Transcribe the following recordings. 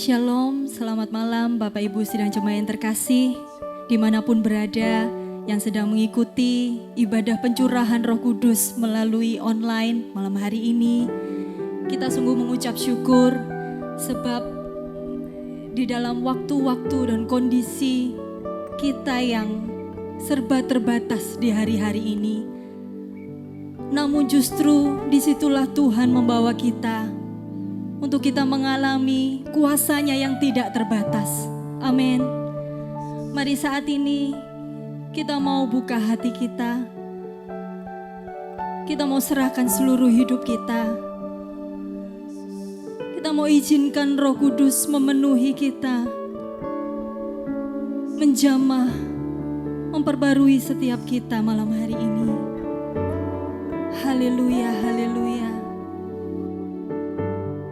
Shalom, selamat malam Bapak Ibu sidang jemaat yang terkasih, dimanapun berada yang sedang mengikuti ibadah pencurahan Roh Kudus melalui online malam hari ini. Kita sungguh mengucap syukur sebab di dalam waktu-waktu dan kondisi kita yang serba terbatas di hari-hari ini, namun justru disitulah Tuhan membawa kita untuk kita mengalami kuasa-Nya yang tidak terbatas. Amin. Mari saat ini kita mau buka hati kita. Kita mau serahkan seluruh hidup kita. Kita mau izinkan Roh Kudus memenuhi kita, menjamah, memperbarui setiap kita malam hari ini. Haleluya, haleluya.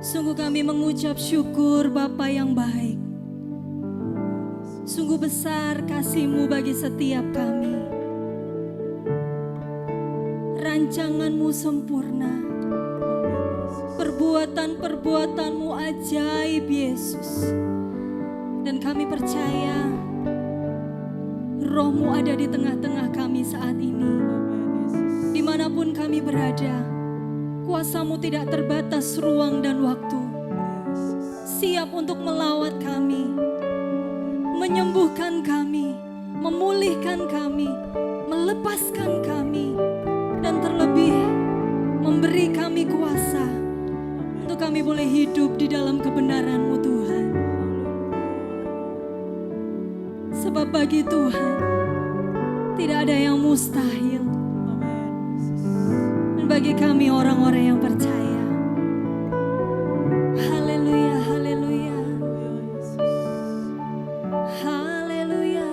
Sungguh kami mengucap syukur Bapa yang baik. Sungguh besar kasih-Mu bagi setiap kami. Rancangan-Mu sempurna. Perbuatan-perbuatan-Mu ajaib Yesus. Dan kami percaya Roh-Mu ada di tengah-tengah kami saat ini. Dimanapun kami berada, kuasa-Mu tidak terbatas ruang dan waktu. Siap untuk melawat kami, menyembuhkan kami, memulihkan kami, melepaskan kami, dan terlebih memberi kami kuasa untuk kami boleh hidup di dalam kebenaran-Mu Tuhan. Sebab bagi Tuhan tidak ada yang mustahil. Bagi kami orang-orang yang percaya. Haleluya, haleluya. Haleluya.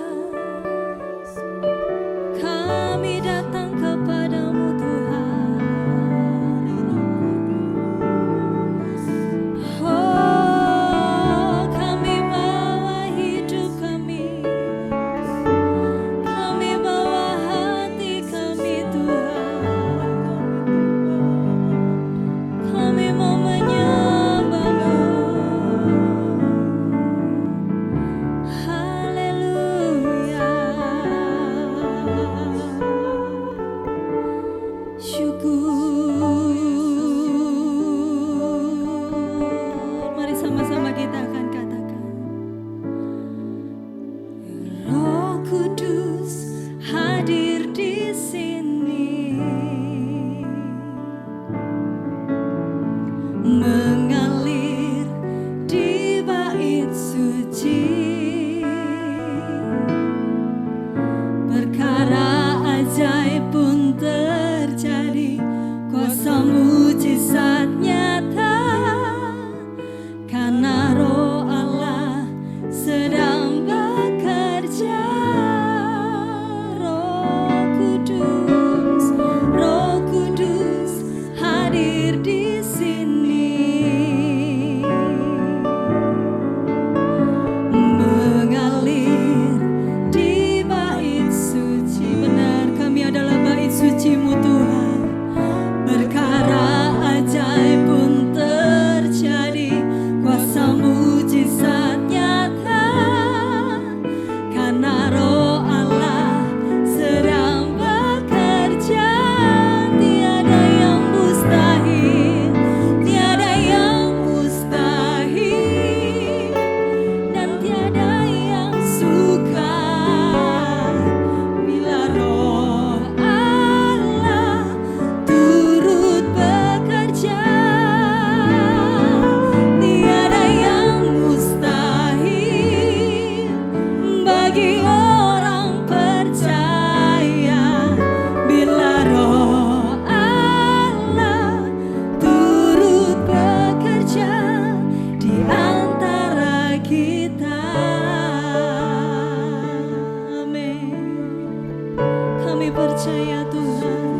Kami datang kepadamu Tuhan. Oh, kami bawa hidup kami. Kami bawa hati kami Tuhan. Kami mau menyembah-Mu. Haleluya. Syukur. Mari sama-sama kita akan katakan. Roh Kudus hadir di sini. Mengalir di bait suci, perkara ajaib pun terjadi, kuasa mujizat nyata, karena Roh Allah sedang bekerja. Roh Kudus hadir di sini. Mengalir di bait suci. Benar, kami adalah bait suci-Mu Tuhan. Perkara ajaib pun terjadi, kuasa mujizat nyata, karena Roh Allah sedang bekerja. Tiada yang mustahil, tiada yang mustahil, dan tiada yang sukar bila Roh Allah turut bekerja. Tiada yang mustahil bagi orang percaya bila Roh Allah turut bekerja di antara kita. Amin. Kami percaya Tuhan.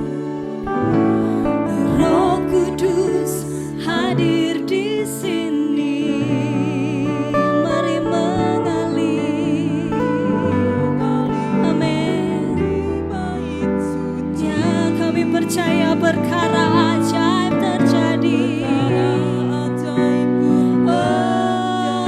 Roh Kudus hadir di sini. Mari mengalir. Amin. Ya, kami percaya perkara ajaib terjadi. Oh,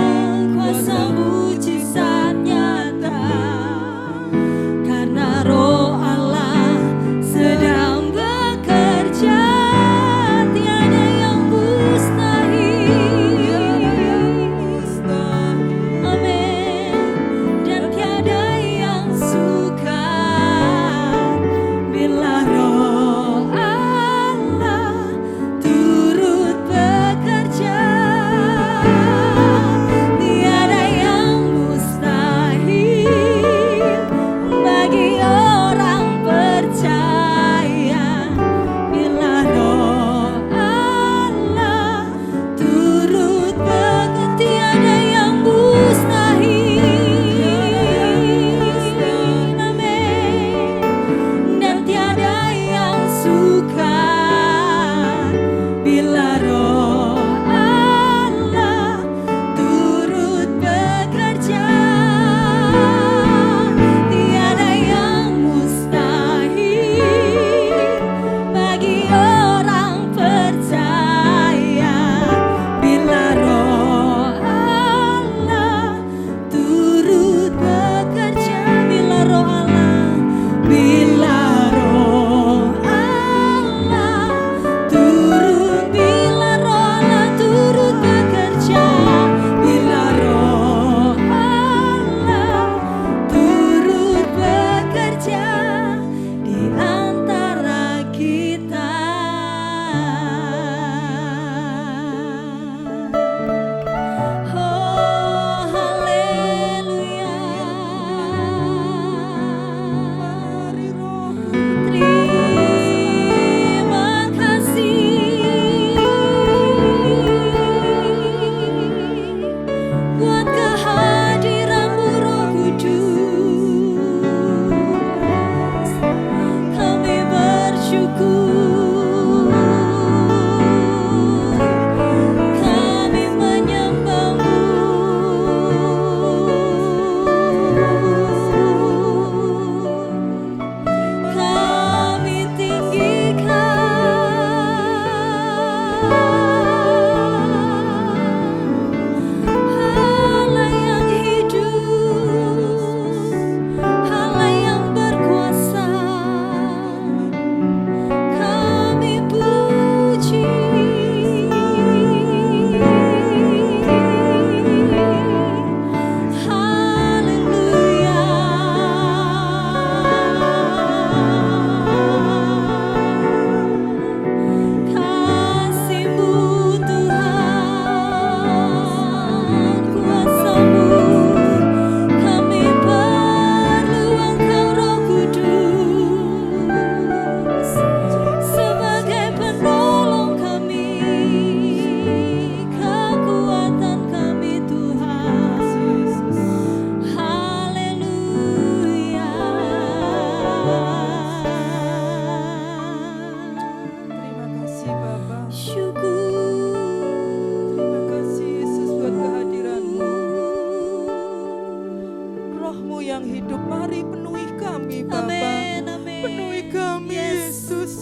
yang hidup. Mari penuhi kami Bapa. Amin, amin. Penuhi kami Yes. Yesus.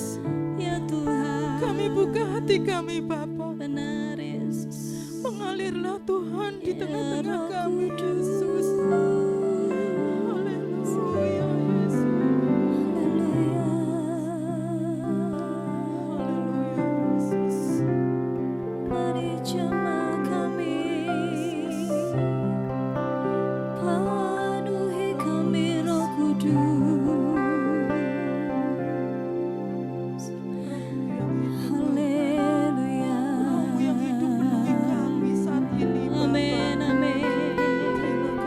Ya Tuhan. Kami buka hati kami Bapa. Benar Yesus. Mengalirlah Tuhan di Ya tengah-tengah Roh kami Yesus. Kudus. Haleluya Yesus. Haleluya. Haleluya Yesus. Mari jamah kami, penuhi kami Roh Kudus. Haleluya. Roh yang hidup penuhi kami saat ini Bapa. Amin, amin. Terima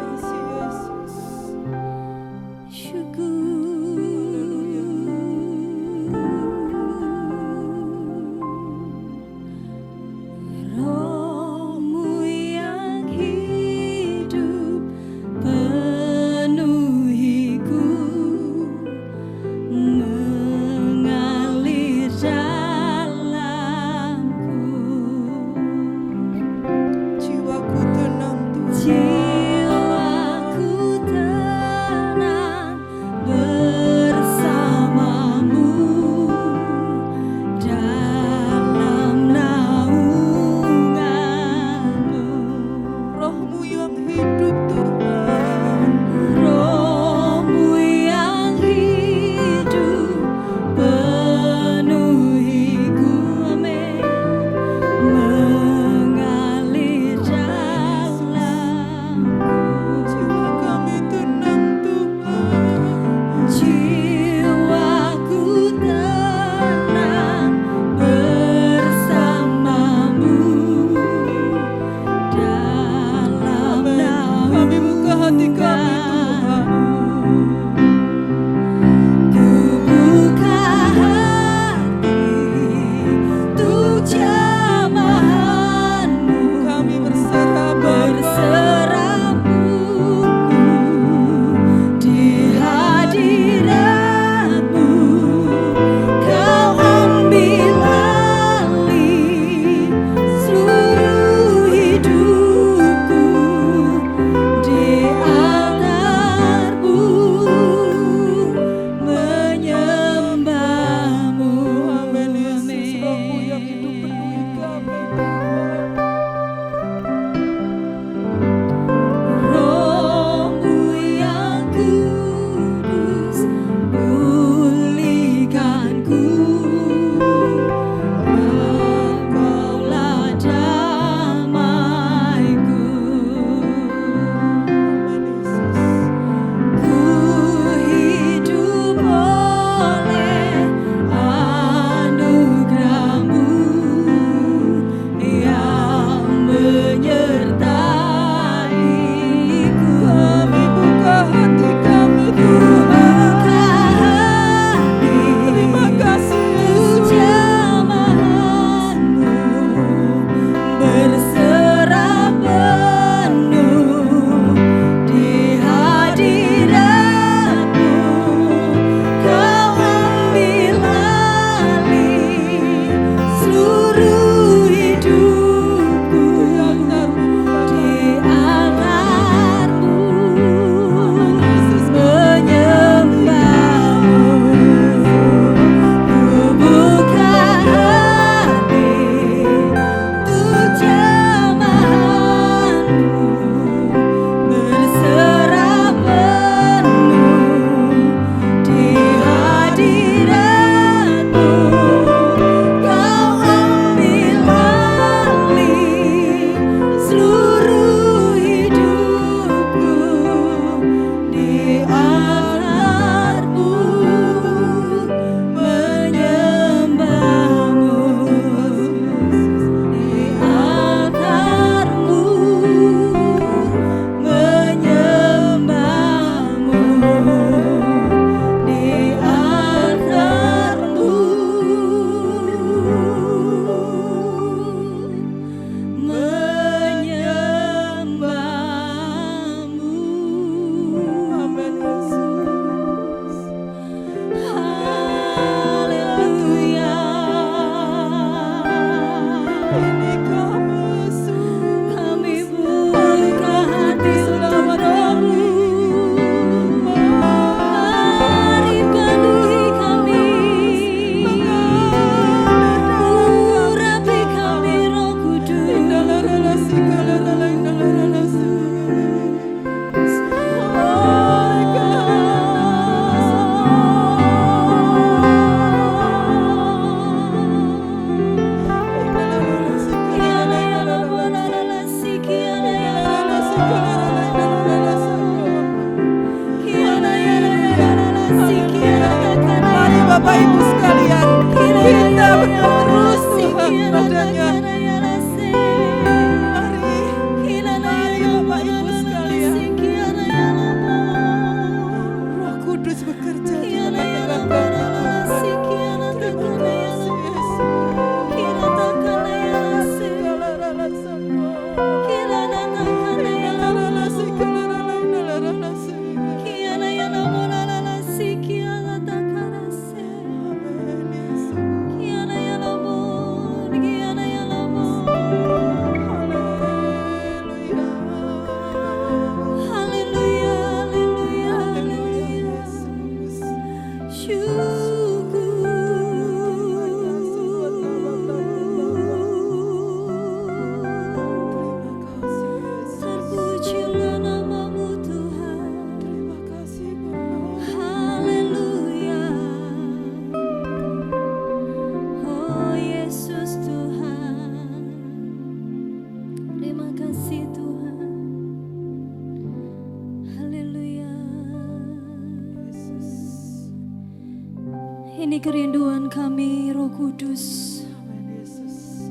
Ini kerinduan kami, Roh Kudus. Amin Yesus.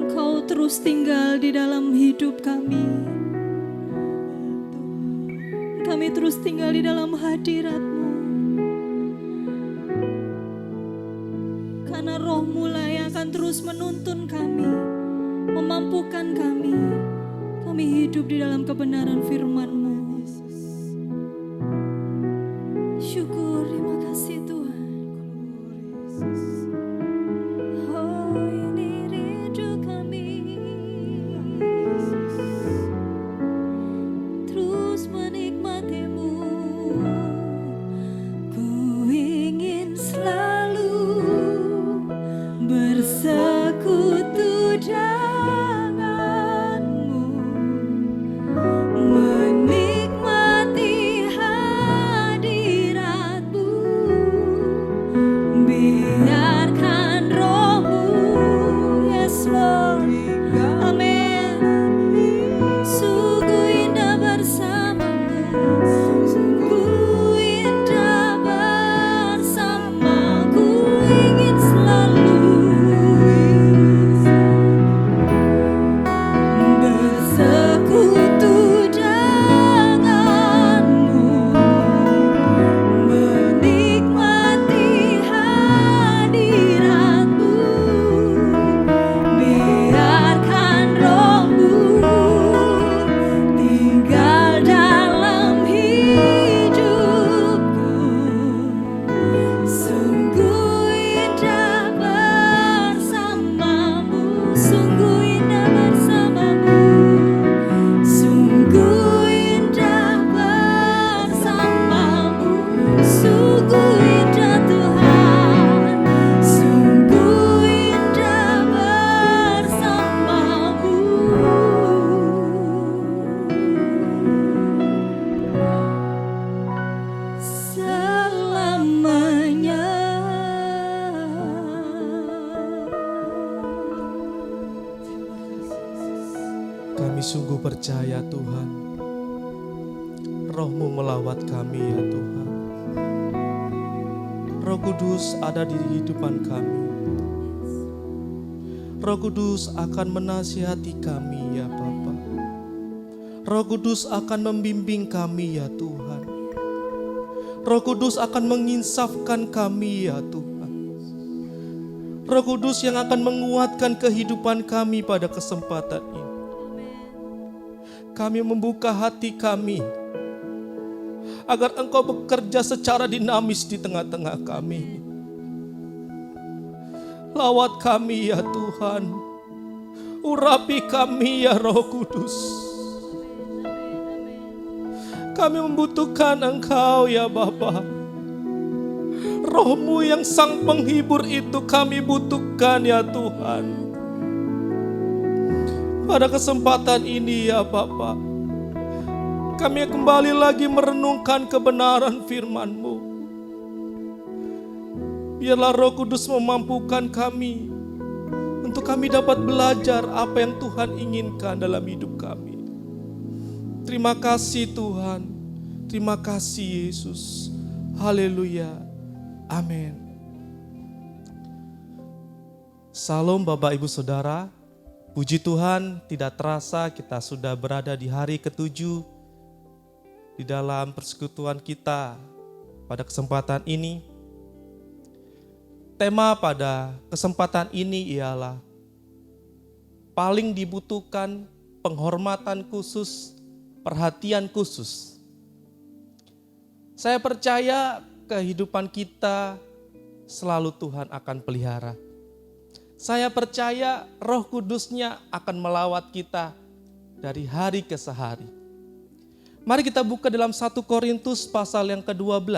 Engkau terus tinggal di dalam hidup kami. Kami terus tinggal di dalam hadirat-Mu. Karena Roh-Mu lah yang akan terus menuntun kami, memampukan kami. Kami hidup di dalam kebenaran firman-Mu. Syukur, terima kasih Tuhan. Oh, ini rindu kami. Terus menikmati-Mu. Ku ingin selalu bersekutu denganmu, menikmati hadirat-Mu. Biarkan Roh-Mu, yes Lord, amin. Sungguh indah bersama-Mu, sungguh indah bersama. Ku ingin selalu bersekutu denganmu, menikmati hadirat-Mu. Biarkan Roh-Mu tinggal dalam hidupku. Sungguh indah bersama-Mu, sungguh indah bersama-Mu, sungguh indah bersama-Mu, sungguh indah Tuhan, sungguh indah bersama-Mu. Selamanya. Kami sungguh percaya Tuhan, Roh-Mu melawat kami ya Tuhan. Roh Kudus ada di kehidupan kami. Roh Kudus akan menasihati kami ya Bapa. Roh Kudus akan membimbing kami ya Tuhan. Roh Kudus akan menginsafkan kami ya Tuhan. Roh Kudus yang akan menguatkan kehidupan kami pada kesempatan ini. Kami membuka hati kami agar Engkau bekerja secara dinamis di tengah-tengah kami. Lawat kami ya Tuhan, urapi kami ya Roh Kudus. Kami membutuhkan Engkau ya Bapa. Roh-Mu yang sang penghibur itu kami butuhkan ya Tuhan. Pada kesempatan ini ya Bapa, kami kembali lagi merenungkan kebenaran firman-Mu. Biarlah Roh Kudus memampukan kami untuk kami dapat belajar apa yang Tuhan inginkan dalam hidup kami. Terima kasih Tuhan, terima kasih Yesus. Haleluya, amin. Salam Bapak Ibu Saudara. Puji Tuhan, tidak terasa kita sudah berada di hari ke-7 di dalam persekutuan kita pada kesempatan ini. Tema pada kesempatan ini ialah paling dibutuhkan penghormatan khusus, perhatian khusus. Saya percaya kehidupan kita selalu Tuhan akan pelihara. Saya percaya Roh Kudus-Nya akan melawat kita dari hari ke hari. Mari kita buka dalam 1 Korintus pasal yang ke-12,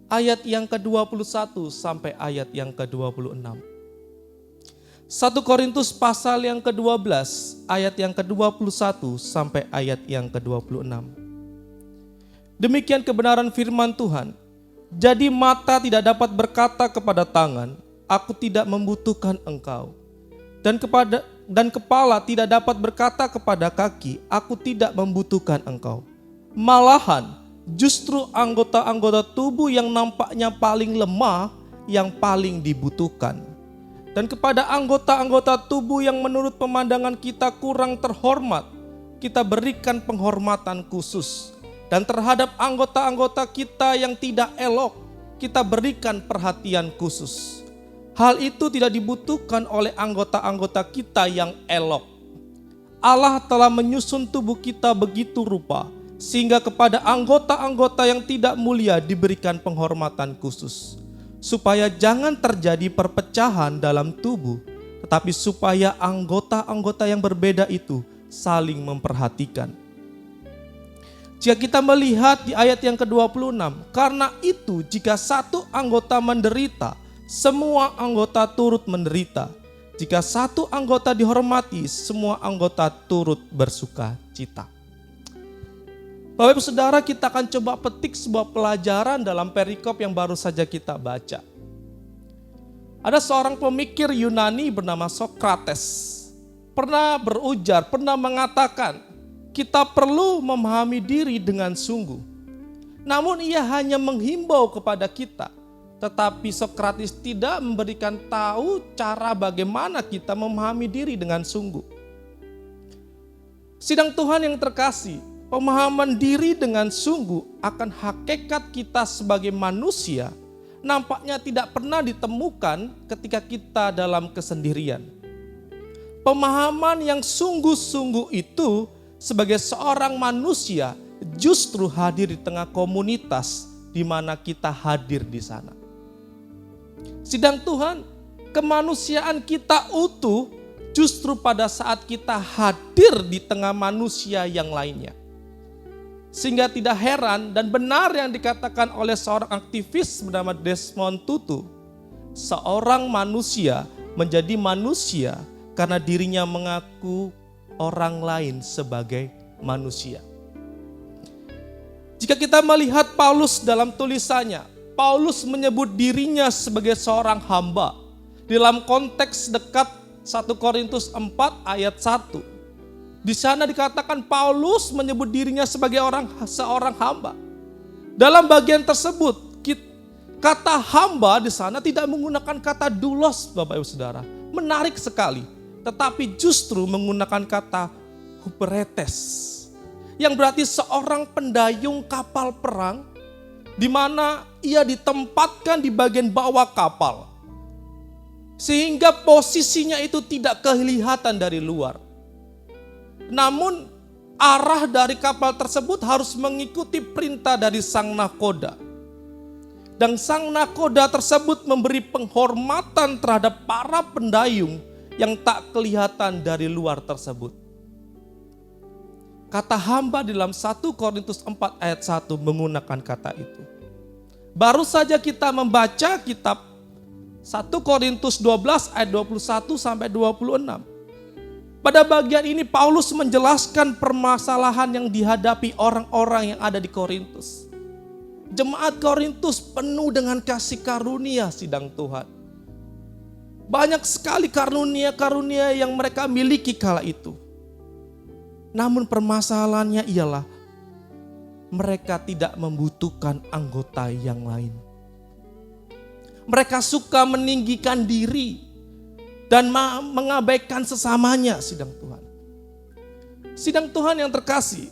ayat yang ke-21 sampai ayat yang ke-26. 1 Korintus pasal yang ke-12, ayat yang ke-21 sampai ayat yang ke-26. Demikian kebenaran firman Tuhan. Jadi mata tidak dapat berkata kepada tangan, aku tidak membutuhkan engkau. Dan kepala tidak dapat berkata kepada kaki, aku tidak membutuhkan engkau. Malahan justru anggota-anggota tubuh yang nampaknya paling lemah yang paling dibutuhkan. Dan kepada anggota-anggota tubuh yang menurut pemandangan kita kurang terhormat, kita berikan penghormatan khusus. Dan terhadap anggota-anggota kita yang tidak elok, kita berikan perhatian khusus. Hal itu tidak dibutuhkan oleh anggota-anggota kita yang elok. Allah telah menyusun tubuh kita begitu rupa, sehingga kepada anggota-anggota yang tidak mulia diberikan penghormatan khusus. Supaya jangan terjadi perpecahan dalam tubuh, tetapi supaya anggota-anggota yang berbeda itu saling memperhatikan. Jika kita melihat di ayat yang ke-26, karena itu jika satu anggota menderita, semua anggota turut menderita. Jika satu anggota dihormati, semua anggota turut bersuka cita. Bapak Ibu Saudara, kita akan coba petik sebuah pelajaran dalam perikop yang baru saja kita baca. Ada seorang pemikir Yunani bernama Sokrates. Pernah berujar, pernah mengatakan, kita perlu memahami diri dengan sungguh. Namun ia hanya menghimbau kepada kita. Tetapi Sokrates tidak memberikan tahu cara bagaimana kita memahami diri dengan sungguh. Sidang Tuhan yang terkasih, pemahaman diri dengan sungguh akan hakikat kita sebagai manusia nampaknya tidak pernah ditemukan ketika kita dalam kesendirian. Pemahaman yang sungguh-sungguh itu sebagai seorang manusia justru hadir di tengah komunitas di mana kita hadir di sana. Sidang Tuhan, kemanusiaan kita utuh justru pada saat kita hadir di tengah manusia yang lainnya. Sehingga tidak heran dan benar yang dikatakan oleh seorang aktivis bernama Desmond Tutu. Seorang manusia menjadi manusia karena dirinya mengaku orang lain sebagai manusia. Jika kita melihat Paulus dalam tulisannya, Paulus menyebut dirinya sebagai seorang hamba. Dalam konteks dekat 1 Korintus 4 ayat 1. Di sana dikatakan Paulus menyebut dirinya sebagai seorang hamba. Dalam bagian tersebut, kata hamba di sana tidak menggunakan kata doulos, Bapak Ibu Saudara. Menarik sekali. Tetapi justru menggunakan kata huperetes. Yang berarti seorang pendayung kapal perang di mana ia ditempatkan di bagian bawah kapal. Sehingga posisinya itu tidak kelihatan dari luar. Namun arah dari kapal tersebut harus mengikuti perintah dari sang nakoda. Dan sang nakoda tersebut memberi penghormatan terhadap para pendayung yang tak kelihatan dari luar tersebut. Kata hamba di dalam 1 Korintus 4 ayat 1 menggunakan kata itu. Baru saja kita membaca kitab 1 Korintus 12 ayat 21 sampai 26. Pada bagian ini Paulus menjelaskan permasalahan yang dihadapi orang-orang yang ada di Korintus. Jemaat Korintus penuh dengan kasih karunia, sidang Tuhan. Banyak sekali karunia-karunia yang mereka miliki kala itu. Namun permasalahannya ialah mereka tidak membutuhkan anggota yang lain. Mereka suka meninggikan diri dan mengabaikan sesamanya, sidang Tuhan. Sidang Tuhan yang terkasih,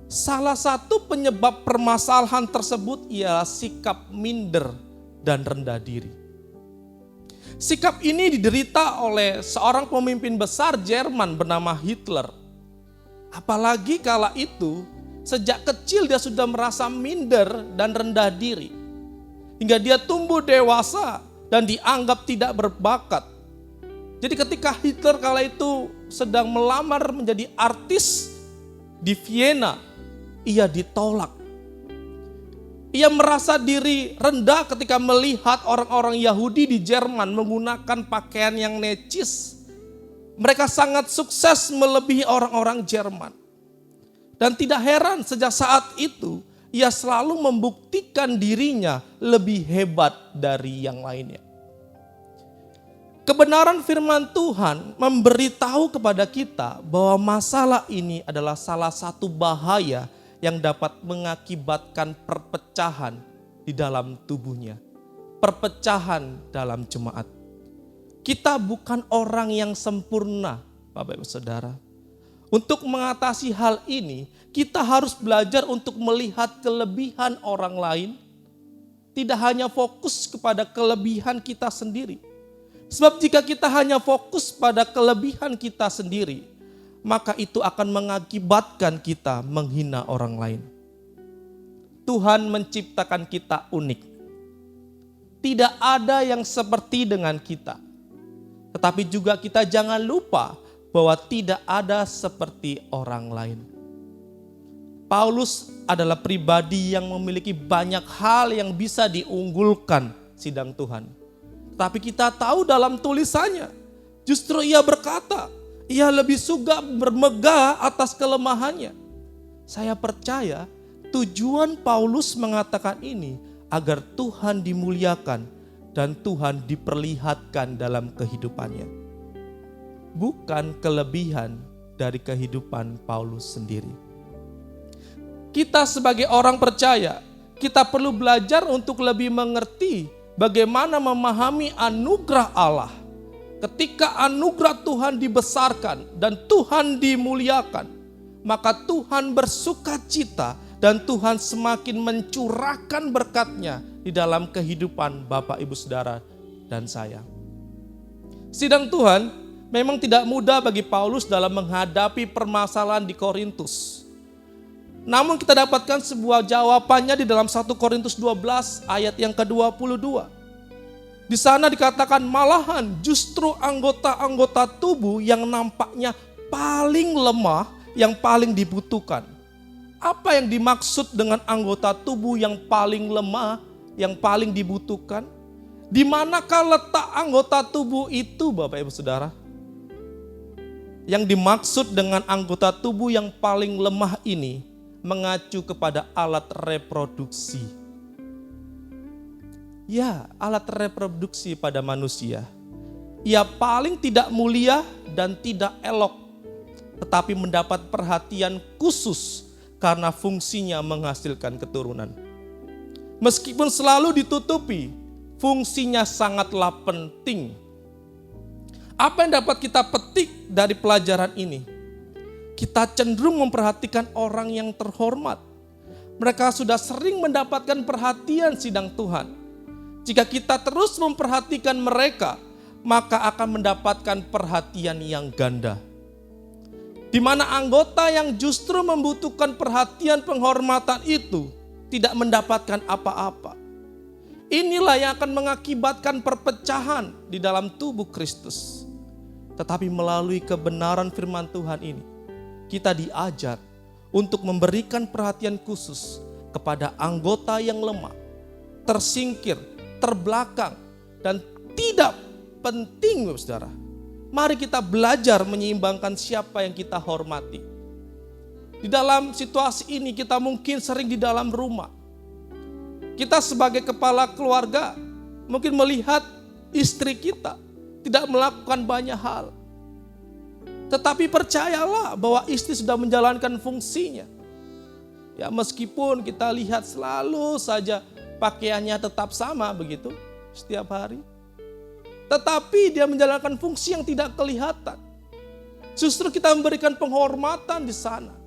salah satu penyebab permasalahan tersebut ialah sikap minder dan rendah diri. Sikap ini diderita oleh seorang pemimpin besar Jerman bernama Hitler. Apalagi kala itu, sejak kecil dia sudah merasa minder dan rendah diri. Hingga dia tumbuh dewasa dan dianggap tidak berbakat. Jadi ketika Hitler kala itu sedang melamar menjadi artis di Vienna, ia ditolak. Ia merasa diri rendah ketika melihat orang-orang Yahudi di Jerman menggunakan pakaian yang necis. Mereka sangat sukses melebihi orang-orang Jerman. Dan tidak heran sejak saat itu ia selalu membuktikan dirinya lebih hebat dari yang lainnya. Kebenaran firman Tuhan memberitahu kepada kita bahwa masalah ini adalah salah satu bahaya yang dapat mengakibatkan perpecahan di dalam tubuhnya. Perpecahan dalam jemaat. Kita bukan orang yang sempurna, Bapak Ibu Saudara. Untuk mengatasi hal ini, kita harus belajar untuk melihat kelebihan orang lain. Tidak hanya fokus kepada kelebihan kita sendiri. Sebab jika kita hanya fokus pada kelebihan kita sendiri, maka itu akan mengakibatkan kita menghina orang lain. Tuhan menciptakan kita unik. Tidak ada yang seperti dengan kita. Tetapi juga kita jangan lupa bahwa tidak ada seperti orang lain. Paulus adalah pribadi yang memiliki banyak hal yang bisa diunggulkan sidang Tuhan. Tapi kita tahu dalam tulisannya, justru ia berkata, ia lebih suka bermegah atas kelemahannya. Saya percaya tujuan Paulus mengatakan ini agar Tuhan dimuliakan dan Tuhan diperlihatkan dalam kehidupannya. Bukan kelebihan dari kehidupan Paulus sendiri. Kita sebagai orang percaya, kita perlu belajar untuk lebih mengerti bagaimana memahami anugerah Allah. Ketika anugerah Tuhan dibesarkan dan Tuhan dimuliakan, maka Tuhan bersukacita dan Tuhan semakin mencurahkan berkat-Nya di dalam kehidupan Bapak, Ibu, Saudara, dan saya. Sidang Tuhan memang tidak mudah bagi Paulus dalam menghadapi permasalahan di Korintus. Namun kita dapatkan sebuah jawabannya di dalam 1 Korintus 12 ayat yang ke-22. Di sana dikatakan malahan justru anggota-anggota tubuh yang nampaknya paling lemah yang paling dibutuhkan. Apa yang dimaksud dengan anggota tubuh yang paling lemah, yang paling dibutuhkan? Di manakah letak anggota tubuh itu, Bapak Ibu Saudara? Yang dimaksud dengan anggota tubuh yang paling lemah ini mengacu kepada alat reproduksi. Ya, alat reproduksi pada manusia. Ia paling tidak mulia dan tidak elok, tetapi mendapat perhatian khusus karena fungsinya menghasilkan keturunan. Meskipun selalu ditutupi, fungsinya sangatlah penting. Apa yang dapat kita petik dari pelajaran ini? Kita cenderung memperhatikan orang yang terhormat. Mereka sudah sering mendapatkan perhatian sidang Tuhan. Jika kita terus memperhatikan mereka, maka akan mendapatkan perhatian yang ganda. Di mana anggota yang justru membutuhkan perhatian penghormatan itu tidak mendapatkan apa-apa. Inilah yang akan mengakibatkan perpecahan di dalam tubuh Kristus. Tetapi melalui kebenaran firman Tuhan ini, kita diajar untuk memberikan perhatian khusus kepada anggota yang lemah, tersingkir, terbelakang, dan tidak penting, Saudara. Mari kita belajar menyeimbangkan siapa yang kita hormati. Di dalam situasi ini kita mungkin sering di dalam rumah. Kita sebagai kepala keluarga mungkin melihat istri kita tidak melakukan banyak hal. Tetapi percayalah bahwa istri sudah menjalankan fungsinya. Ya, meskipun kita lihat selalu saja pakaiannya tetap sama begitu setiap hari. Tetapi dia menjalankan fungsi yang tidak kelihatan. Justru kita memberikan penghormatan di sana.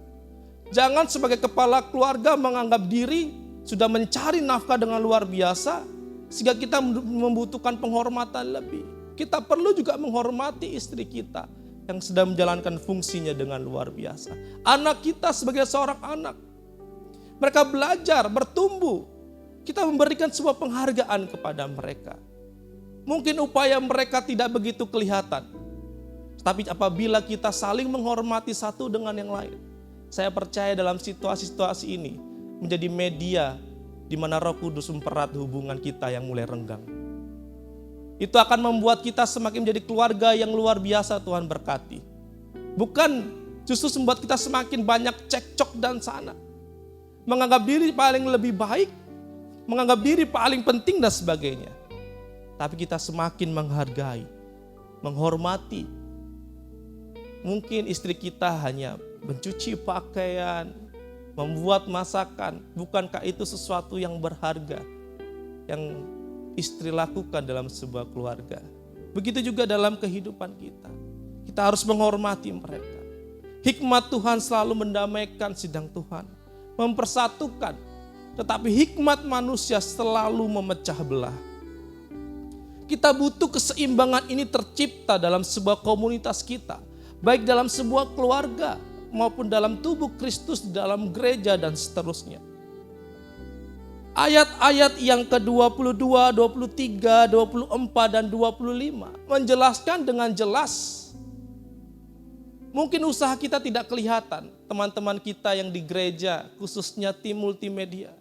Jangan sebagai kepala keluarga menganggap diri sudah mencari nafkah dengan luar biasa sehingga kita membutuhkan penghormatan lebih. Kita perlu juga menghormati istri kita yang sedang menjalankan fungsinya dengan luar biasa. Anak kita sebagai seorang anak, mereka belajar, bertumbuh. Kita memberikan sebuah penghargaan kepada mereka. Mungkin upaya mereka tidak begitu kelihatan. Tapi apabila kita saling menghormati satu dengan yang lain, saya percaya dalam situasi-situasi ini menjadi media di mana Roh Kudus mempererat hubungan kita yang mulai renggang. Itu akan membuat kita semakin menjadi keluarga yang luar biasa Tuhan berkati. Bukan justru membuat kita semakin banyak cekcok dan sana. Menganggap diri paling lebih baik, menganggap diri paling penting dan sebagainya. Tapi kita semakin menghargai, menghormati. Mungkin istri kita hanya mencuci pakaian, membuat masakan, bukankah itu sesuatu yang berharga yang istri lakukan dalam sebuah keluarga? Begitu juga dalam kehidupan kita. Kita harus menghormati mereka. Hikmat Tuhan selalu mendamaikan sidang Tuhan, mempersatukan. Tetapi hikmat manusia selalu memecah belah. Kita butuh keseimbangan ini tercipta dalam sebuah komunitas kita. Baik dalam sebuah keluarga maupun dalam tubuh Kristus, dalam gereja dan seterusnya. Ayat-ayat yang ke-22, 23, 24 dan 25 menjelaskan dengan jelas. Mungkin usaha kita tidak kelihatan, teman-teman kita yang di gereja, khususnya tim multimedia.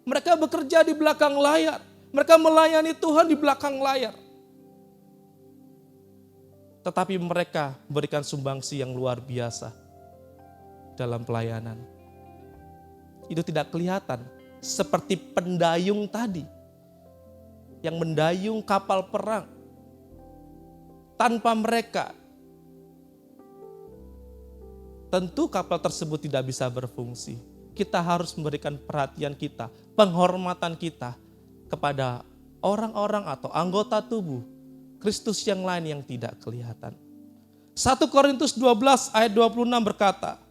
Mereka bekerja di belakang layar, mereka melayani Tuhan di belakang layar. Tetapi mereka berikan sumbangsi yang luar biasa dalam pelayanan. Itu tidak kelihatan, seperti pendayung tadi yang mendayung kapal perang. Tanpa mereka, tentu kapal tersebut tidak bisa berfungsi. Kita harus memberikan perhatian kita, penghormatan kita kepada orang-orang atau anggota tubuh Kristus yang lain yang tidak kelihatan. 1 Korintus 12 ayat 26 berkata,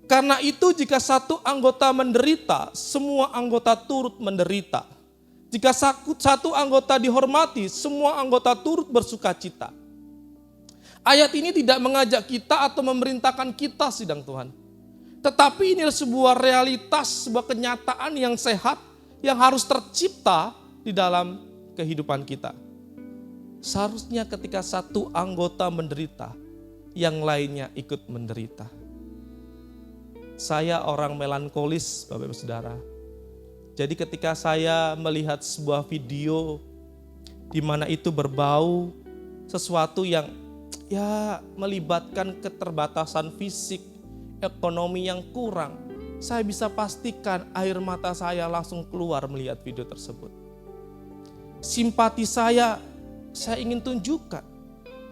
karena itu jika satu anggota menderita, semua anggota turut menderita. Jika satu anggota dihormati, semua anggota turut bersukacita. Ayat ini tidak mengajak kita atau memerintahkan kita sidang Tuhan. Tetapi ini sebuah realitas, sebuah kenyataan yang sehat yang harus tercipta di dalam kehidupan kita. Seharusnya ketika satu anggota menderita, yang lainnya ikut menderita. Saya orang melankolis, Bapak Ibu Saudara. Jadi ketika saya melihat sebuah video di mana itu berbau sesuatu yang melibatkan keterbatasan fisik, ekonomi yang kurang, saya bisa pastikan air mata saya langsung keluar melihat video tersebut. Simpati saya ingin tunjukkan.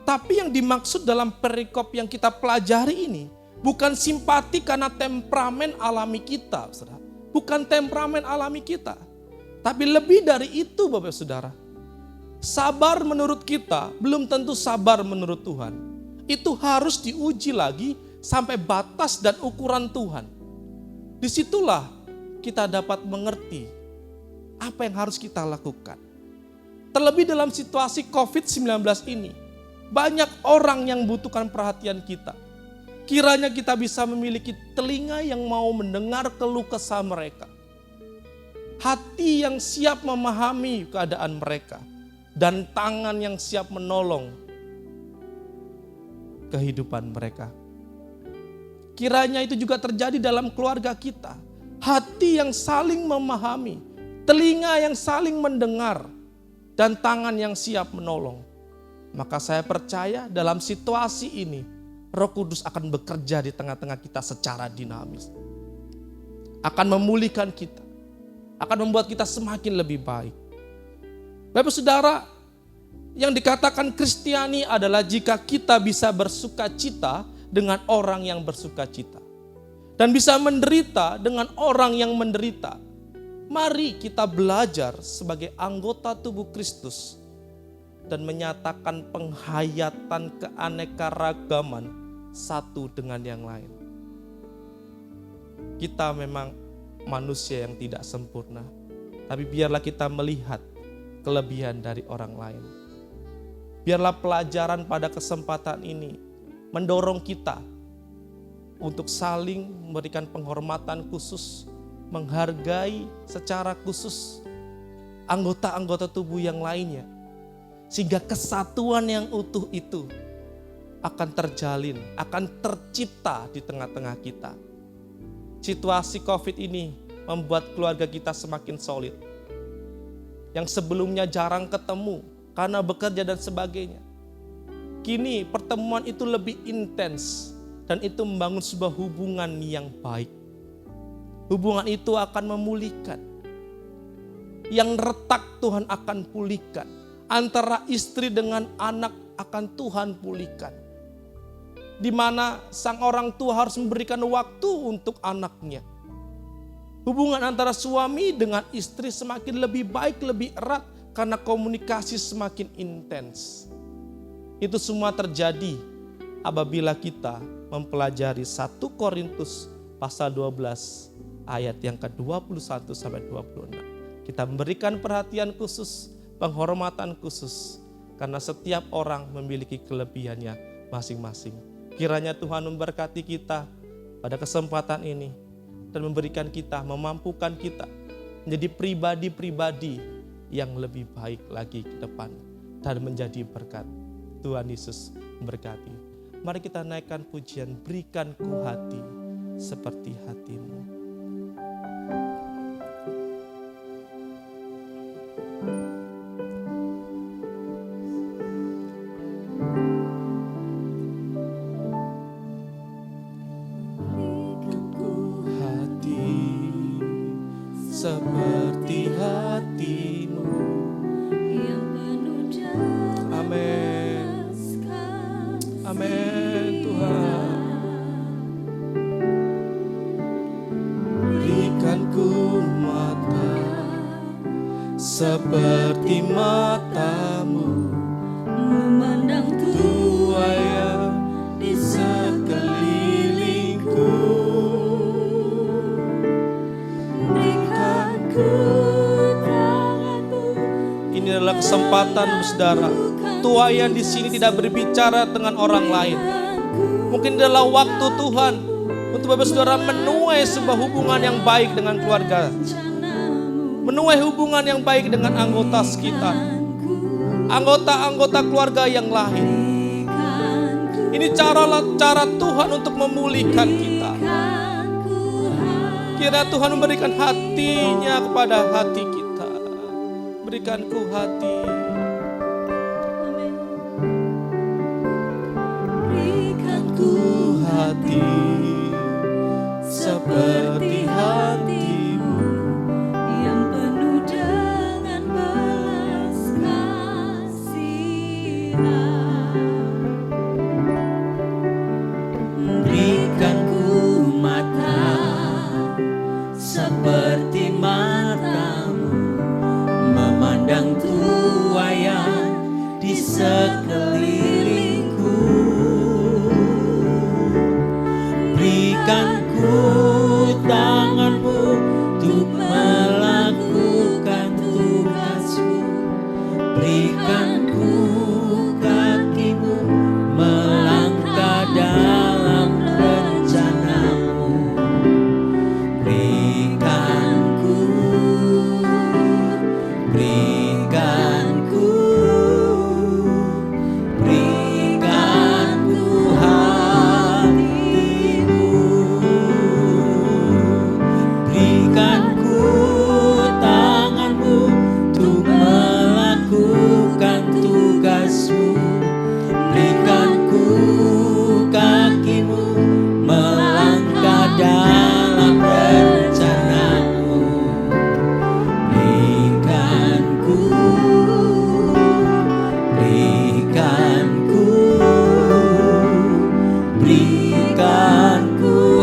Tapi yang dimaksud dalam perikop yang kita pelajari ini bukan simpati karena temperamen alami kita, saudara. Bukan temperamen alami kita. Tapi lebih dari itu, Bapak Saudara. Sabar menurut kita belum tentu sabar menurut Tuhan. Itu harus diuji lagi sampai batas dan ukuran Tuhan. Disitulah kita dapat mengerti apa yang harus kita lakukan. Terlebih dalam situasi COVID-19 ini, banyak orang yang membutuhkan perhatian kita. Kiranya kita bisa memiliki telinga yang mau mendengar keluh kesah mereka. Hati yang siap memahami keadaan mereka. Dan tangan yang siap menolong kehidupan mereka. Kiranya itu juga terjadi dalam keluarga kita. Hati yang saling memahami, telinga yang saling mendengar, dan tangan yang siap menolong. Maka saya percaya dalam situasi ini, Roh Kudus akan bekerja di tengah-tengah kita secara dinamis. Akan memulihkan kita, akan membuat kita semakin lebih baik. Bapak Saudara, yang dikatakan Kristiani adalah jika kita bisa bersukacita dengan orang yang bersukacita. Dan bisa menderita dengan orang yang menderita. Mari kita belajar sebagai anggota tubuh Kristus dan menyatakan penghayatan keanekaragaman satu dengan yang lain. Kita memang manusia yang tidak sempurna, tapi biarlah kita melihat kelebihan dari orang lain. Biarlah pelajaran pada kesempatan ini mendorong kita untuk saling memberikan penghormatan khusus, menghargai secara khusus anggota-anggota tubuh yang lainnya. Sehingga kesatuan yang utuh itu akan terjalin, akan tercipta di tengah-tengah kita. Situasi COVID ini membuat keluarga kita semakin solid. Yang sebelumnya jarang ketemu karena bekerja dan sebagainya. Kini pertemuan itu lebih intens dan itu membangun sebuah hubungan yang baik. Hubungan itu akan memulihkan. Yang retak Tuhan akan pulihkan. Antara istri dengan anak akan Tuhan pulihkan. Di mana sang orang tua harus memberikan waktu untuk anaknya. Hubungan antara suami dengan istri semakin lebih baik, lebih erat karena komunikasi semakin intens. Itu semua terjadi apabila kita mempelajari 1 Korintus pasal 12 ayat yang ke-21 sampai 26. Kita memberikan perhatian khusus, penghormatan khusus karena setiap orang memiliki kelebihannya masing-masing. Kiranya Tuhan memberkati kita pada kesempatan ini dan memberikan kita, memampukan kita menjadi pribadi-pribadi yang lebih baik lagi ke depan dan menjadi berkat. Tuhan Yesus memberkati. Mari kita naikkan pujian, berikan ku hati seperti hatimu. Seperti hatimu yang penuh dengan amin, kasih. amin Tuhan. Berikan ku mata seperti matamu, Memandang tuaya di sekelilingku. Ini adalah kesempatan saudara. Tuayan di sini tidak berbicara dengan orang lain. Mungkin adalah waktu Tuhan untuk Bapak Saudara menuai sebuah hubungan yang baik dengan keluarga, menuai hubungan yang baik dengan anggota sekitar, anggota-anggota keluarga yang lain. Ini cara Tuhan untuk memulihkan kita. Kira Tuhan memberikan hatinya kepada hati kita. Berikan ku hati. Berikan ku hati seperti hatimu yang penuh dengan belas kasihan. Berikan ku mata seperti matamu, memandang tuayan di sekelilingku. Berikan ku tanganmu untuk melakukan tugasmu. Berikan ku kakimu melangkah dalam rencanamu. Berikan ku hatimu. Berikan ku tanganmu untuk melakukan tugasmu. Berikan ku kakimu melangkah dalam rencanamu. Berikan ku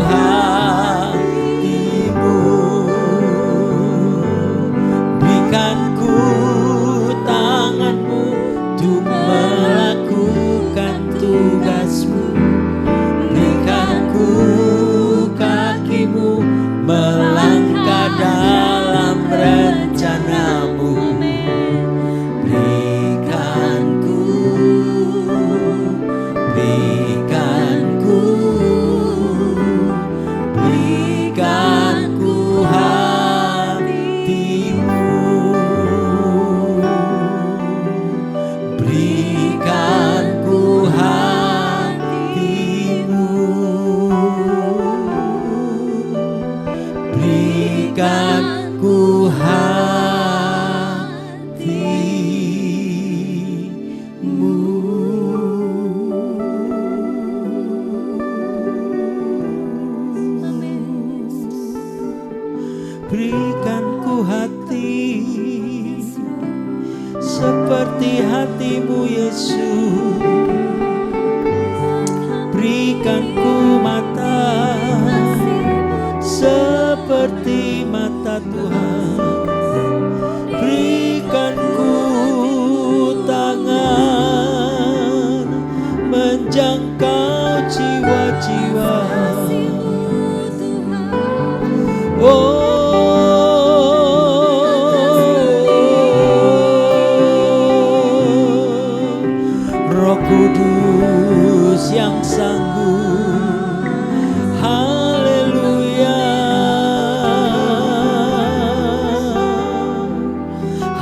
hatimu. Berikan ku tanganmu untuk melakukan tugasmu. Berikan ku kakimu melangkah dalam rencanamu. Berikan ku hatimu. Berikan ku hatimu. Berikan ku Berikan ku hati seperti hatimu Yesus. Berikan ku mata seperti mata Tuhan. Berikan ku tangan menjangkau jiwa-jiwa. Roh Kudus yang sanggup, haleluya,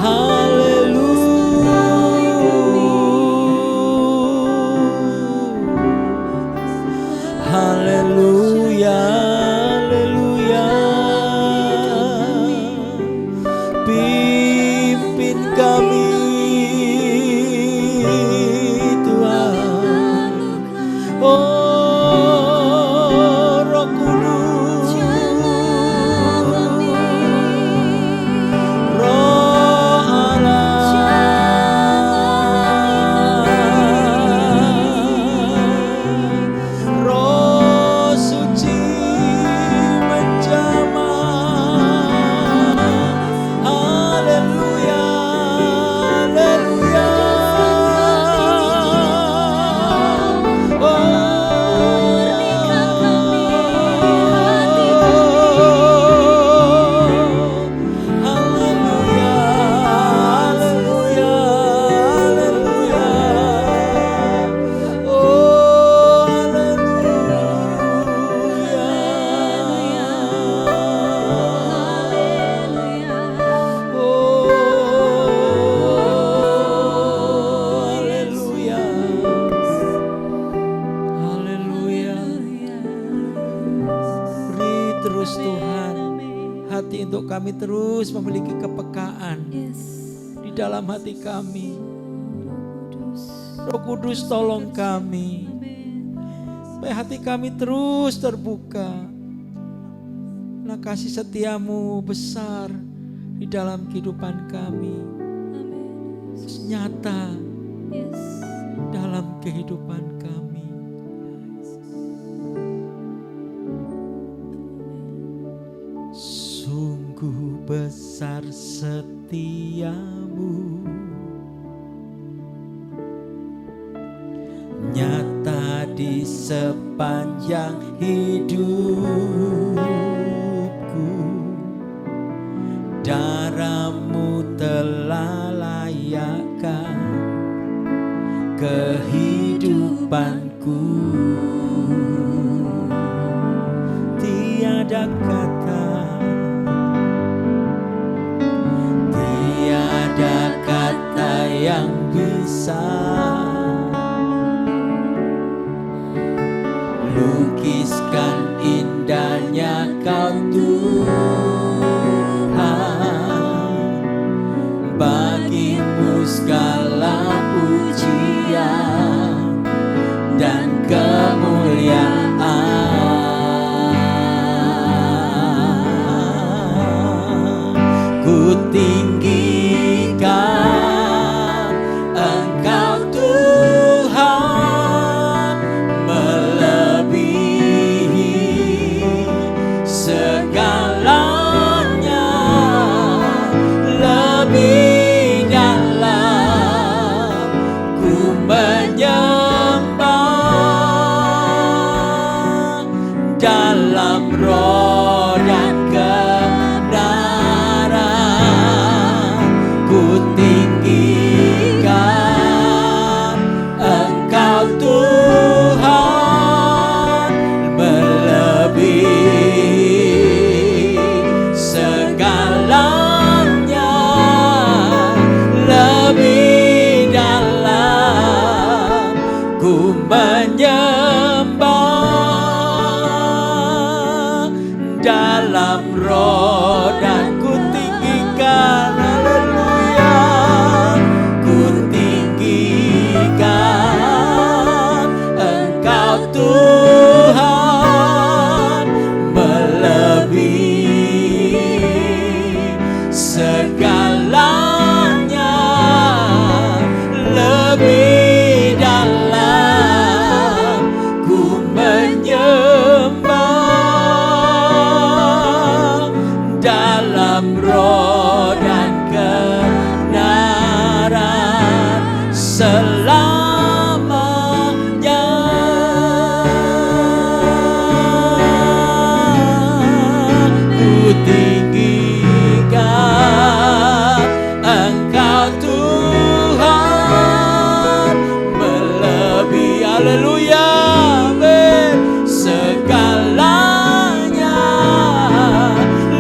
haleluya, haleluya. Pimpin kami Tuhan. Oh Roh Kudus, Roh Allah, Roh Suci menjamah. Haleluya, haleluya. Terus Tuhan, hati untuk kami terus memiliki kepekaan di dalam hati kami. Roh Kudus tolong kami, supaya hati kami terus terbuka. Nah, kasih setiamu besar di dalam kehidupan kami, terus nyata dalam kehidupan kami. Sungguh besar setiamu, nyata di sepanjang hidupku. Darahmu telah layakkan kehidupanku. Tiada kata, tiada kata yang bisa lukiskan indahnya Kau Tuhan. Bagimu segala pujian dan kemuliaan. Ku tinggikan Engkau Tuhan, melebihi segalanya, lebih dalam ku menyembah dalam roh dan kebenaran. Ku tinggikan Engkau Tuhan, melebihi segalanya, lebih dalam ku menyembah dalam roh dan ku tinggikan, haleluya, ku tinggikan Engkau Tuhan, melebihi segalanya, lebih dalam dalam roh dan kebenaran selamanya. Ku tinggikan Engkau Tuhan melebihi, haleluya, amin, segalanya,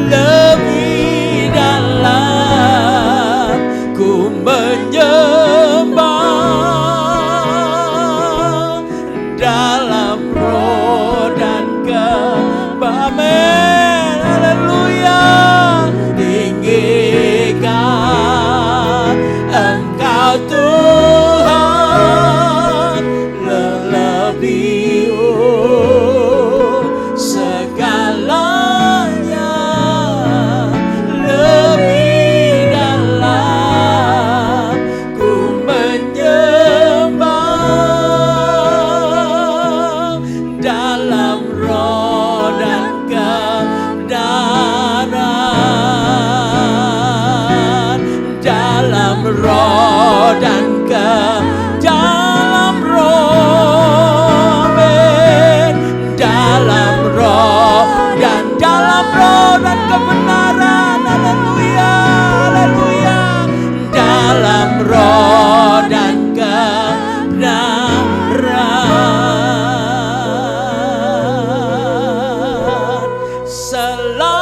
lebih dalam ku menyembah dalam roh dan amin, haleluya. Tinggikan Engkau Tuhan lebih segalanya, lebih dalam ku menyembah dalam roh dan kebenaran, dalam roh dan dalam roh, amin, dalam roh dan kebenaran, haleluya, haleluya, dalam roh dan kebenaran selamanya.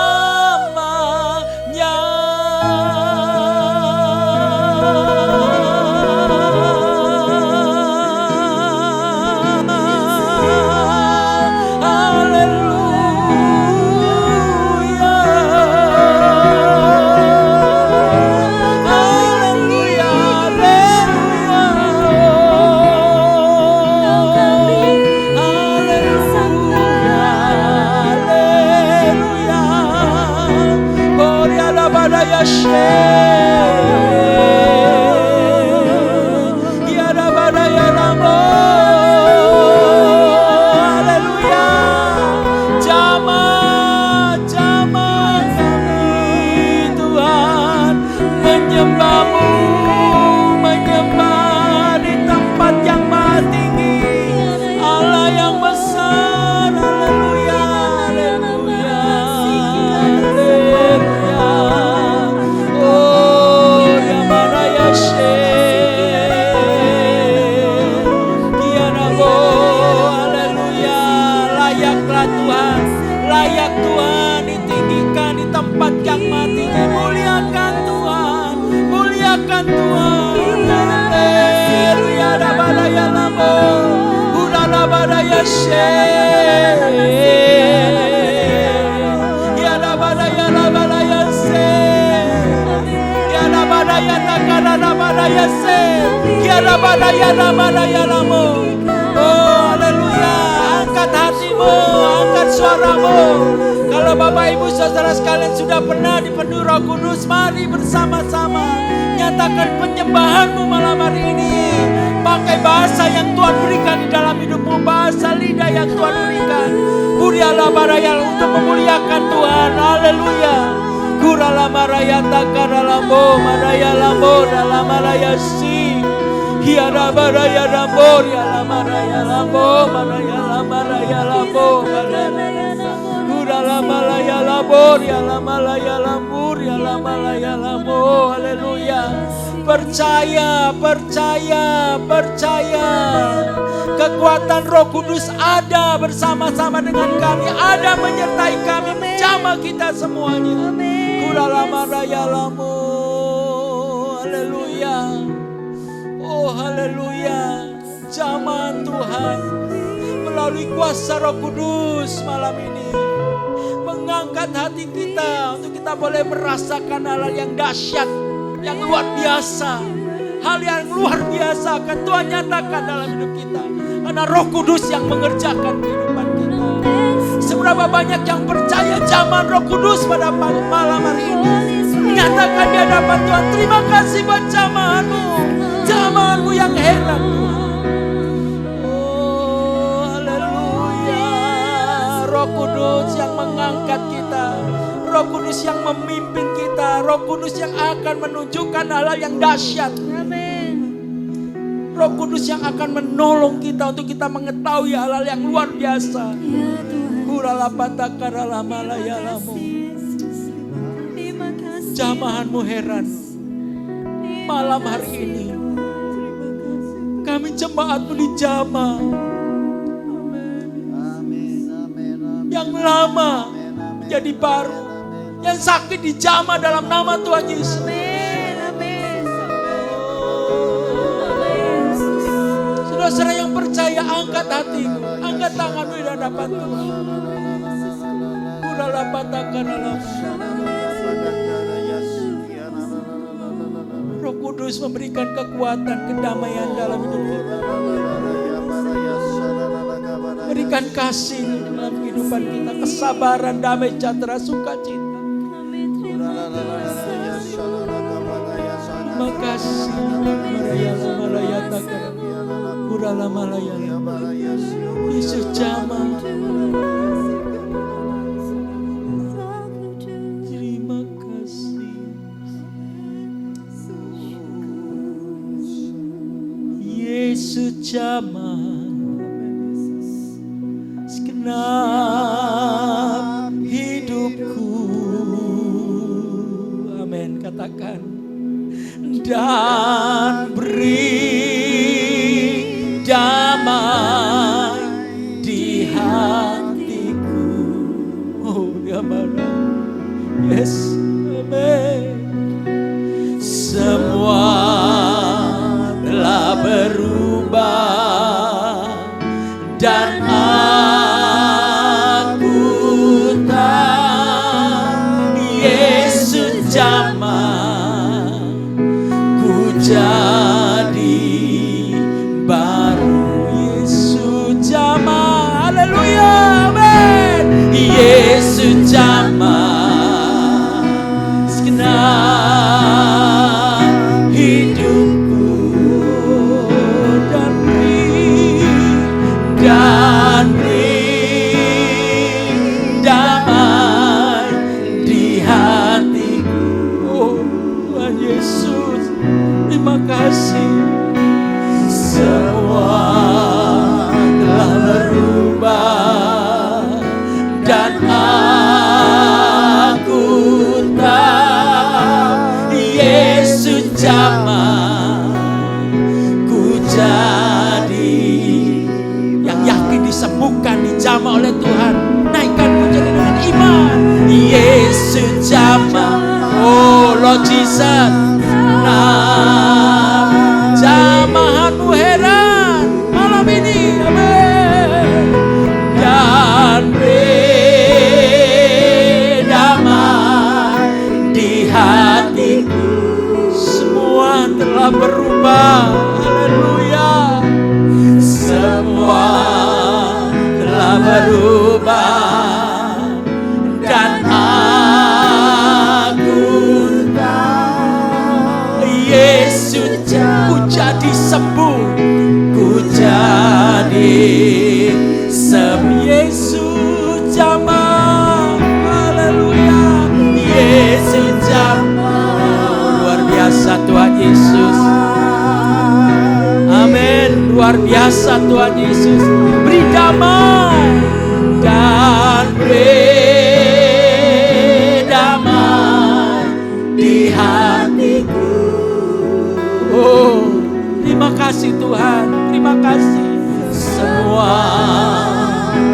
Menyembah di tempat yang maha tinggi, Allah yang besar, haleluya, haleluya, haleluya. Oh, ya maraya Kianabo, haleluya. Layaklah Tuhan, layak Tuhan ditinggikan di tempat yang maha tinggi. Muliakan Tuhan, muliakan Tuhan. Haleluya, rabalaya lamo, urala badaya ya rabalaya rabalaya ya rabalaya takara rabalaya ya rabalaya lamo. Oh, haleluya, angkat hatimu, angkat suaramu. Kalau Bapak Ibu Saudara sekalian sudah pernah dipenuhi Roh Kudus, mari bersama-sama nyatakan penyembahanmu malam hari ini. Pakai bahasa yang Tuhan berikan di dalam hidupmu, bahasa lidah yang Tuhan berikan. Buriala baraya untuk memuliakan Tuhan. Haleluya. Kurala maraya takara lambo, maraya lambo, dalam maraya si. Hiara baraya lambo, ya maraya lambo, maraya lambo, Kurala malaya labor, ya malaya lambur, ya malaya lambo. Haleluya. Percaya, percaya, percaya. Kekuatan Roh Kudus ada bersama-sama dengan kami, ada menyertai kami, menjamah kita semuanya. Kurala maraya lambo. Haleluya. Oh, haleluya. Zaman Tuhan melalui kuasa Roh Kudus malam ini mengangkat hati kita untuk kita boleh merasakan hal yang dahsyat, yang luar biasa. Hal yang luar biasa akan Tuhan nyatakan dalam hidup kita, karena Roh Kudus yang mengerjakan kehidupan kita. Seberapa banyak yang percaya zaman Roh Kudus pada malam hari ini, menyatakan di hadapan Tuhan, terima kasih buat zamanmu, zamanmu yang hebat Tuhan. Oh, haleluya. Roh Kudus yang mengangkat kita, Roh Kudus yang memimpin kita, Roh Kudus yang akan menunjukkan hal-hal yang dahsyat. Amin. Roh Kudus yang akan menolong kita untuk kita mengetahui hal-hal yang luar biasa. Ya Tuhan. Kuralapatakaralamalayalammu. Yesus. Terima kasih. Jamahanmu heran. Malam hari ini kami jemaatmu dijamah. Yang lama menjadi baru. Yang sakit dijamah dalam nama Tuhan Yesus. Amin. Amin. Saudara-saudara yang percaya, angkat hatimu, angkat tanganmu di hadapan Tuhan. Roh Kudus memberikan kekuatan, kedamaian dalam hidup kita. Berikan kasih dalam kehidupan kita, kesabaran, damai, sejahtera, sukacita. Terima kasih. Yesus jamah. Terima kasih. Yesus jamah. Segenap hidupku. Amin. Katakan. Dan beri damai di hatiku. Oh, damai. Yes, amin. Semua telah berubah dan aku tahu Yesus jamah. Jadi baru Yesus jamah. Haleluya, amin. Yesus jamah segenap hidupku dan beri damai di hatiku. Oh Tuhan Yesus, terima kasih. Semua telah berubah dan aku tahu Yesus jamah. Ku jadi yang yakin disembuhkan, dijamah oleh Tuhan. Naikkan pujian dengan iman. Yesus jamah. Oh Lord Jesus. Jamahanmu heran malam ini, amin. Dan berdamai di hatiku. Semua telah berubah, haleluya. Semua telah berubah dan Yesus, ku jadi sembuh, ku jadi sembuh. Yesus jamah, haleluya. Yesus jamah, luar biasa Tuhan Yesus. Amin, luar biasa Tuhan Yesus. Beri damai dan beri damai di hatiku. Oh, terima kasih Tuhan, terima kasih. Semua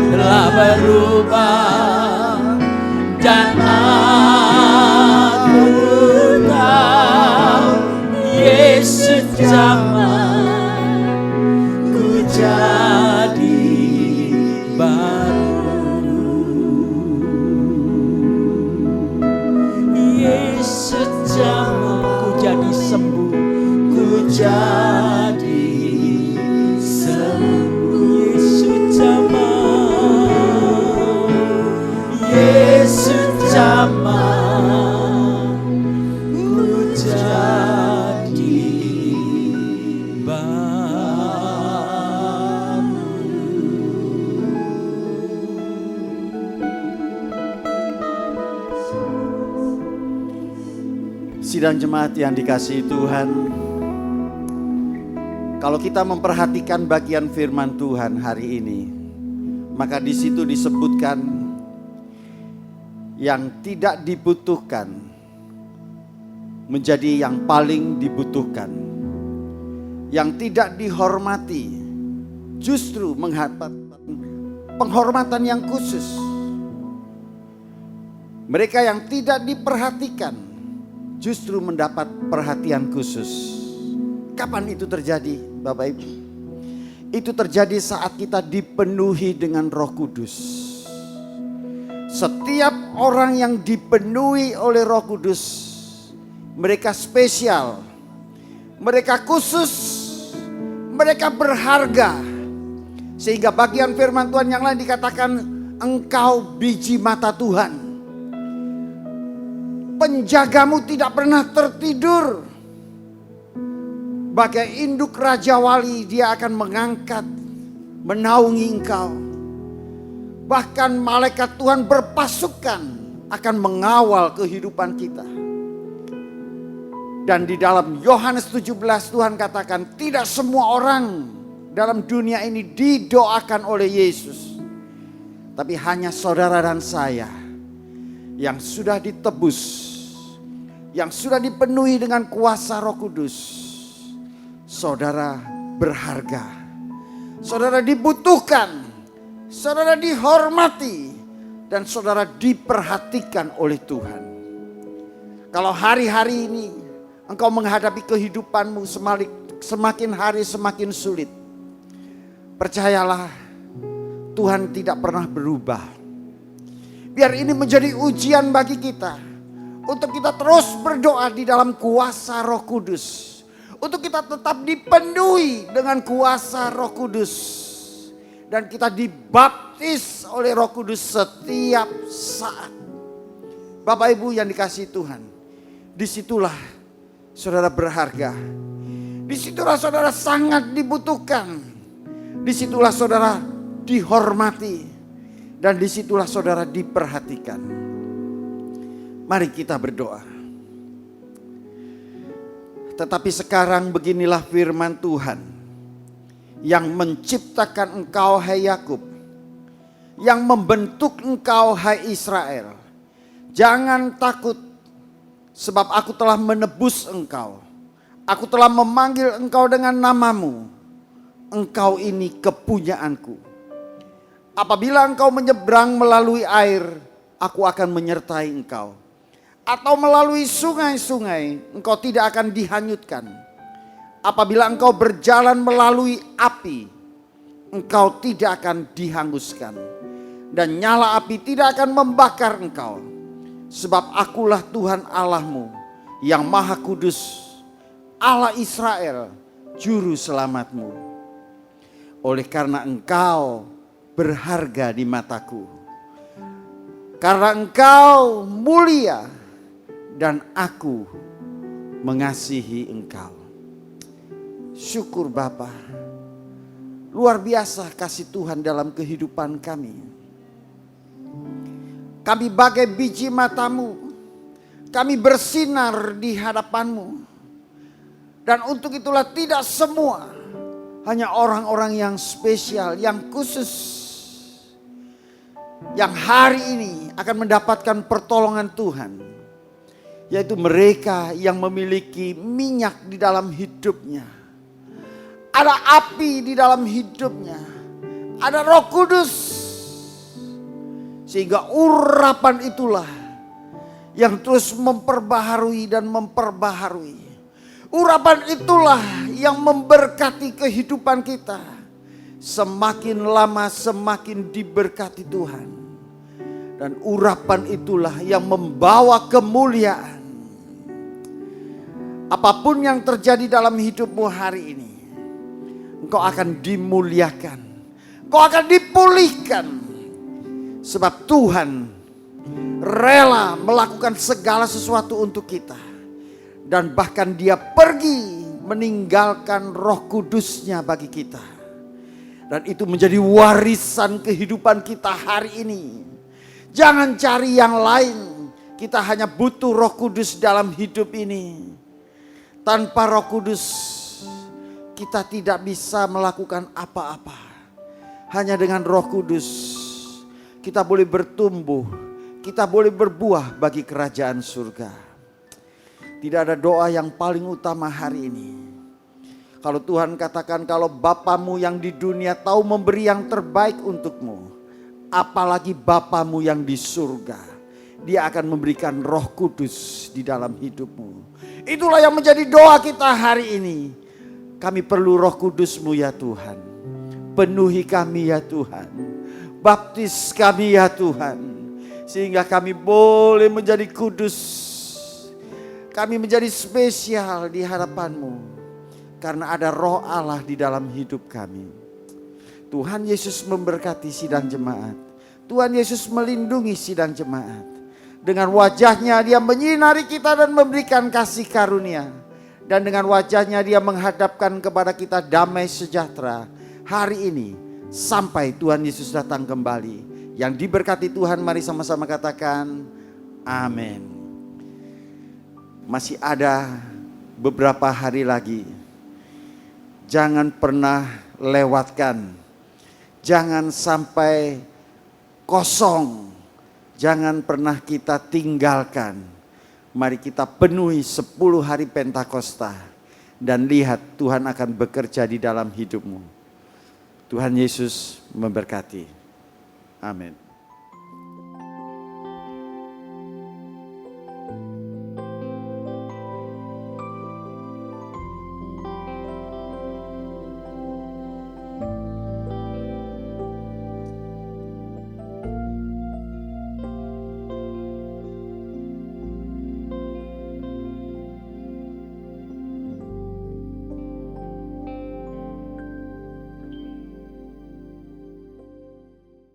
telah berubah dan aku tahu Yesus jamah. Ku jadi baru. Yesus jamah, ku jadi sembuh. Jadi sembuh. Yesus jamah, Yesus jamah, ku jadi baru. Sidang jemaat yang dikasihi Tuhan, kalau kita memperhatikan bagian firman Tuhan hari ini, maka di situ disebutkan yang tidak dibutuhkan menjadi yang paling dibutuhkan. Yang tidak dihormati justru mendapat penghormatan yang khusus. Mereka yang tidak diperhatikan justru mendapat perhatian khusus. Kapan itu terjadi, Bapak Ibu? Itu terjadi saat kita dipenuhi dengan Roh Kudus. Setiap orang yang dipenuhi oleh Roh Kudus, mereka spesial, mereka khusus, mereka berharga. Sehingga bagian firman Tuhan yang lain dikatakan, engkau biji mata Tuhan. Penjagamu tidak pernah tertidur. Bagai induk Raja Wali, dia akan mengangkat, menaungi engkau. Bahkan malaikat Tuhan berpasukan akan mengawal kehidupan kita. Dan di dalam Yohanes 17 Tuhan katakan, tidak semua orang dalam dunia ini didoakan oleh Yesus. Tapi hanya saudara dan saya yang sudah ditebus, yang sudah dipenuhi dengan kuasa Roh Kudus. Saudara berharga, saudara dibutuhkan, saudara dihormati, dan saudara diperhatikan oleh Tuhan. Kalau hari-hari ini engkau menghadapi kehidupanmu semakin hari semakin sulit, percayalah Tuhan tidak pernah berubah. Biar ini menjadi ujian bagi kita, untuk kita terus berdoa di dalam kuasa Roh Kudus. Untuk kita tetap dipenuhi dengan kuasa Roh Kudus. Dan kita dibaptis oleh Roh Kudus setiap saat. Bapak Ibu yang dikasihi Tuhan, disitulah saudara berharga. Disitulah saudara sangat dibutuhkan. Disitulah saudara dihormati. Dan disitulah saudara diperhatikan. Mari kita berdoa. Tetapi sekarang beginilah firman Tuhan yang menciptakan engkau hai Yakub, yang membentuk engkau hai Israel. Jangan takut, sebab aku telah menebus engkau. Aku telah memanggil engkau dengan namamu. Engkau ini kepunyaanku. Apabila engkau menyeberang melalui air, aku akan menyertai engkau. Atau melalui sungai-sungai, engkau tidak akan dihanyutkan. Apabila engkau berjalan melalui api, engkau tidak akan dihanguskan. Dan nyala api tidak akan membakar engkau. Sebab akulah Tuhan Allahmu yang Maha Kudus, Allah Israel, Juru Selamatmu. Oleh karena engkau berharga di mataku, karena engkau mulia, dan aku mengasihi engkau. Syukur Bapa, luar biasa kasih Tuhan dalam kehidupan kami. Kami bagai biji matamu, kami bersinar di hadapanmu. Dan untuk itulah tidak semua, hanya orang-orang yang spesial, yang khusus, yang hari ini akan mendapatkan pertolongan Tuhan. Yaitu mereka yang memiliki minyak di dalam hidupnya. Ada api di dalam hidupnya. Ada Roh Kudus. Sehingga urapan itulah yang terus memperbaharui dan memperbaharui. Urapan itulah yang memberkati kehidupan kita. Semakin lama semakin diberkati Tuhan. Dan urapan itulah yang membawa kemuliaan. Apapun yang terjadi dalam hidupmu hari ini, engkau akan dimuliakan. Engkau akan dipulihkan. Sebab Tuhan rela melakukan segala sesuatu untuk kita. Dan bahkan dia pergi meninggalkan Roh Kudusnya bagi kita. Dan itu menjadi warisan kehidupan kita hari ini. Jangan cari yang lain. Kita hanya butuh Roh Kudus dalam hidup ini. Tanpa Roh Kudus kita tidak bisa melakukan apa-apa. Hanya dengan Roh Kudus kita boleh bertumbuh, kita boleh berbuah bagi kerajaan surga. Tidak ada doa yang paling utama hari ini. Kalau Tuhan katakan kalau Bapamu yang di dunia tahu memberi yang terbaik untukmu, apalagi Bapamu yang di surga. Dia akan memberikan Roh Kudus di dalam hidupmu. Itulah yang menjadi doa kita hari ini. Kami perlu Roh Kudus-Mu ya Tuhan. Penuhi kami ya Tuhan. Baptis kami ya Tuhan. Sehingga kami boleh menjadi kudus. Kami menjadi spesial di hadapan-Mu. Karena ada Roh Allah di dalam hidup kami. Tuhan Yesus memberkati sidang jemaat. Tuhan Yesus melindungi sidang jemaat. Dengan wajahnya dia menyinari kita dan memberikan kasih karunia. Dan dengan wajahnya dia menghadapkan kepada kita damai sejahtera. Hari ini sampai Tuhan Yesus datang kembali. Yang diberkati Tuhan, mari sama-sama katakan amin. Masih ada beberapa hari lagi. Jangan pernah lewatkan. Jangan sampai kosong. Jangan pernah kita tinggalkan. Mari kita penuhi 10 hari Pentakosta. Dan lihat Tuhan akan bekerja di dalam hidupmu. Tuhan Yesus memberkati. Amin.